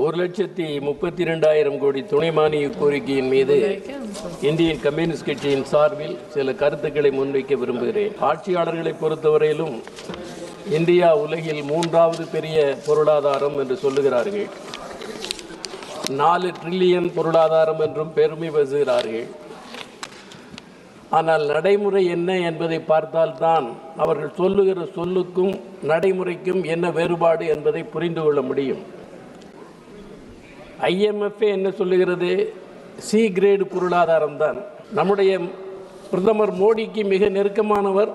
1,32,000 கோடி துணை மானிய கோரிக்கையின் மீது இந்தியன் கம்யூனிஸ்ட் கட்சியின் சார்பில் சில கருத்துக்களை முன்வைக்க விரும்புகிறேன். ஆட்சியாளர்களை பொறுத்தவரையிலும் இந்தியா உலகில் 3வது பெரிய பொருளாதாரம் என்று சொல்லுகிறார்கள். 4 டிரில்லியன் பொருளாதாரம் என்றும் பெருமை பேசுகிறார்கள். ஆனால் நடைமுறை என்ன என்பதை பார்த்தால்தான் அவர்கள் சொல்லுகிற சொல்லுக்கும் நடைமுறைக்கும் என்ன வேறுபாடு என்பதை புரிந்து கொள்ள முடியும். IMF என்ன சொல்லுகிறது? சி கிரேடு பொருளாதாரம் தான். நம்முடைய பிரதமர் மோடிக்கு மிக நெருக்கமானவர்,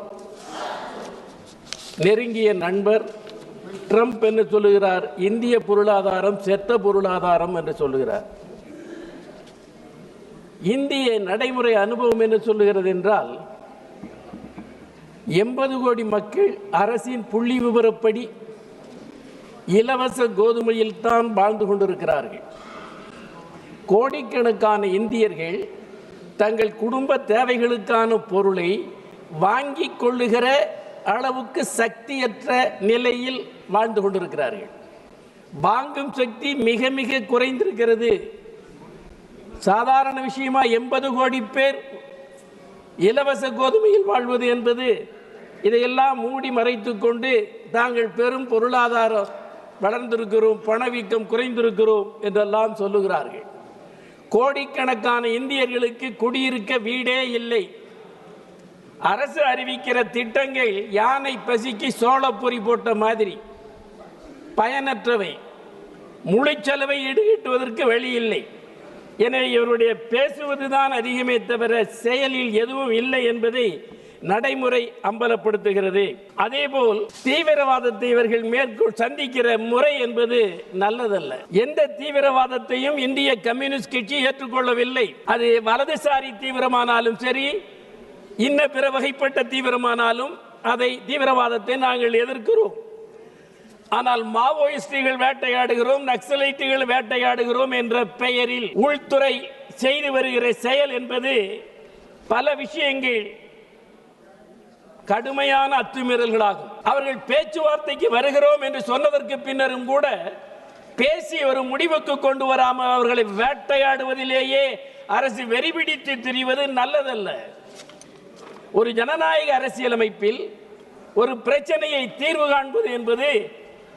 நெருங்கிய நண்பர் ட்ரம்ப் என்ன சொல்லுகிறார்? இந்திய பொருளாதாரம் செத்த பொருளாதாரம் என்று சொல்லுகிறார். இந்திய நடைமுறை அனுபவம் என்ன சொல்லுகிறது என்றால், 80 கோடி மக்கள் அரசின் புள்ளி விவரப்படி இலவச கோதுமையில் தான் வாழ்ந்து கொண்டிருக்கிறார்கள். கோடிக்கணக்கான இந்தியர்கள் தங்கள் குடும்ப தேவைகளுக்கான பொருளை வாங்கிக் கொள்ளுகிற அளவுக்கு சக்தியற்ற நிலையில் வாழ்ந்து கொண்டிருக்கிறார்கள். வாங்கும் சக்தி மிக மிக குறைந்திருக்கிறது. சாதாரண விஷயமா 80 கோடி பேர் இலவச கோதுமையில் வாழ்வது என்பது இதையெல்லாம் மூடி மறைத்துக் கொண்டு தாங்கள் பெரும் பொருளாதாரம் வளர்ந்திருக்கிறோம், பணவீக்கம் குறைந்திருக்கிறோம் என்றெல்லாம் சொல்லுகிறார்கள். கோடிக்கணக்கான இந்தியர்களுக்கு குடியிருக்க வீடே இல்லை. அரசு அறிவிக்கிற திட்டங்கள் யானை பசிக்கு சோளப்பொறி போட்ட மாதிரி பயனற்றவை. முழு செலவை ஈடுகட்டுவதற்கு வழி இல்லை. எனவே இவருடைய பேசுவதுதான் அதிகமே தவிர செயலில் எதுவும் இல்லை என்பதை நடைமுறை அம்பலப்படுத்துகிறது. அதேபோல் தீவிரவாதத்தை இவர்கள் சந்திக்கிற முறை என்பது நல்லதல்ல. எந்த தீவிரவாதத்தையும் இந்திய கம்யூனிஸ்ட் கட்சி ஏற்றுக்கொள்ளவில்லை. அது வலதுசாரி தீவிரமானாலும் சரி, இன்ன பிற வகைப்பட்ட தீவிரமானாலும் அதை தீவிரவாதத்தை நாங்கள் எதிர்க்கிறோம். ஆனால் மாவோயிஸ்டுகள் வேட்டையாடுகிறோம், நக்சலைட்டுகள் வேட்டையாடுகிறோம் என்ற பெயரில் உள்துறை செய்து வருகிற செயல் என்பது பல விஷயங்கள் கடுமையான அத்துமீறல்களாகும். அவர்கள் பேச்சுவார்த்தைக்கு வருகிறோம் என்று சொன்னதற்கு பின்னரும் கூட பேசி ஒரு முடிவுக்கு கொண்டு வராமல் அவர்களை வேட்டையாடுவதிலேயே அரசு வெறிபிடித்து திரிவது நல்லதல்ல. ஒரு ஜனநாயக அரசியலமைப்பில் ஒரு பிரச்சனையை தீர்வு காண்பது என்பது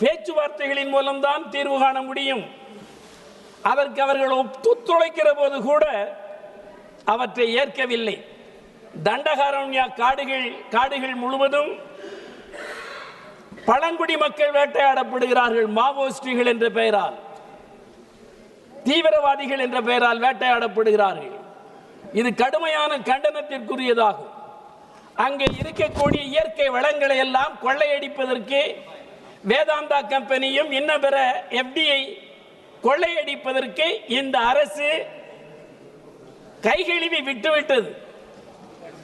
பேச்சுவார்த்தைகளின் மூலம்தான் தீர்வு காண முடியும். அதற்கு அவர்கள் ஒத்துழைக்கிற போது கூட அவற்றை ஏற்கவில்லை. தண்டகாரண்யா காடுகள் முழுவதும் பழங்குடி மக்கள் வேட்டையாடப்படுகிறார்கள். மாவோயிஸ்டுகள் என்ற பெயரால், தீவிரவாதிகள் என்ற பெயரால் வேட்டையாடப்படுகிறார்கள். இது கடுமையான கண்டனத்திற்குரியதாகும். அங்கே இருக்கக்கூடிய இயற்கை வளங்களை எல்லாம் கொள்ளையடிப்பதற்கு வேதாந்தா கம்பெனியும் இன்ன பிற FDI கொள்ளையடிப்பதற்கு இந்த அரசு கைகழுவி விட்டுவிட்டது.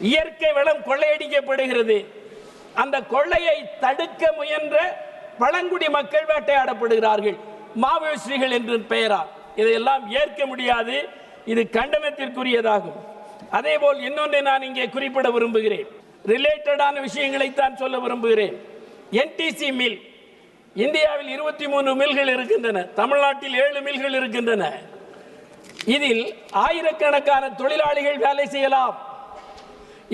இயற்கை வளம் கொள்ளையடிக்கப்படுகிறது. அந்த கொள்ளையை தடுக்க முயன்ற பழங்குடி மக்கள் வேட்டையாடப்படுகிறார்கள் மாவோயிஸ்டுகள் என்ற பெயரால். இதையெல்லாம் ஏற்க முடியாது. இது கண்டனத்திற்குரியதாகும். அதேபோல் இன்னொன்றை நான் இங்கே குறிப்பிட விரும்புகிறேன். ரிலேட்டடான விஷயங்களை தான் சொல்ல விரும்புகிறேன். NTC மில், இந்தியாவில் 23 மில்கள் இருக்கின்றன, தமிழ்நாட்டில் 7 மில்கள் இருக்கின்றன. இதில் ஆயிரக்கணக்கான தொழிலாளிகள் வேலை செய்யலாம்.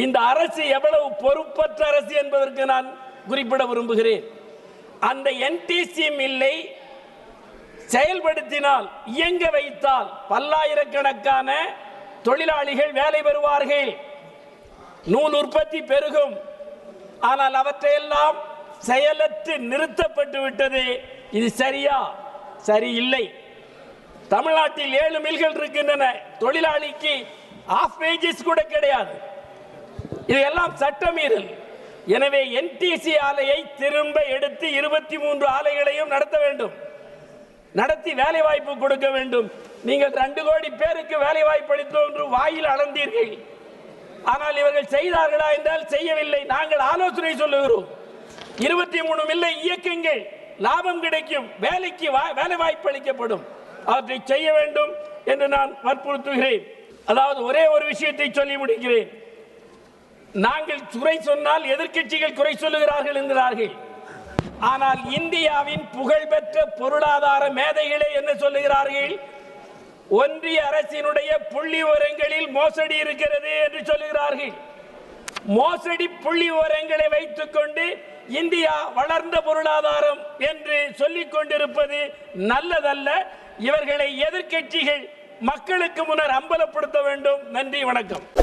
இந்த அரசு எவ்வளவு பொறுப்பற்ற அரசு என்பதற்கு நான் குறிப்பிட விரும்புகிறேன். அந்த NTC மில்லை செயல்படுத்தினால், இயங்க வைத்தால் பல்லாயிரக்கணக்கான தொழிலாளிகள் வேலை பெறுவார்கள், நூல் உற்பத்தி பெருகும். ஆனால் அவற்றையெல்லாம் செயலற்று நிறுத்தப்பட்டு விட்டது. இது சரியா? சரியில்லை. தமிழ்நாட்டில் 7 மில்கள் இருக்கின்றன. தொழிலாளிக்கு ஆஃப் வேஜஸ் கூட கிடையாது. இதெல்லாம் சட்டமீறல். எனவே NTC ஆலையை திரும்ப எடுத்து 23 ஆலைகளையும் நடத்த வேண்டும், நடத்தி வேலை வாய்ப்பு கொடுக்க வேண்டும். நீங்கள் 2 கோடி பேருக்கு வேலை வாய்ப்பு அளித்தோம் என்று வாயில் அளந்தீர்கள். ஆனால் இவர்கள் செய்தார்களா என்றால் செய்யவில்லை. நாங்கள் ஆலோசனை சொல்லுகிறோம். 23 மில்லை இயக்குங்கள், லாபம் கிடைக்கும், வேலைக்கு வேலை வாய்ப்பு அளிக்கப்படும். அவற்றை செய்ய வேண்டும் என்று நான் வற்புறுத்துகிறேன். அதாவது ஒரே ஒரு விஷயத்தை சொல்லி முடிக்கிறேன். நாங்கள் குறை சொன்னால் எதிர்க்கட்சிகள் குறை சொல்லுகிறார்கள் என்கிறார்கள். ஆனால் இந்தியாவின் புகழ்பெற்ற பொருளாதார மேதைகளே என்ன சொல்லுகிறார்கள்? ஒன்றிய அரசினுடைய புள்ளி விவரங்களில் மோசடி இருக்கிறது என்று சொல்லுகிறார்கள். மோசடி புள்ளி விவரங்களை வைத்துக் கொண்டு இந்தியா வளர்ந்த பொருளாதாரம் என்று சொல்லிக் கொண்டிருப்பது நல்லதல்ல. இவர்களை எதிர்க்கட்சிகள் மக்களுக்கு முன்னர் அம்பலப்படுத்த வேண்டும். நன்றி, வணக்கம்.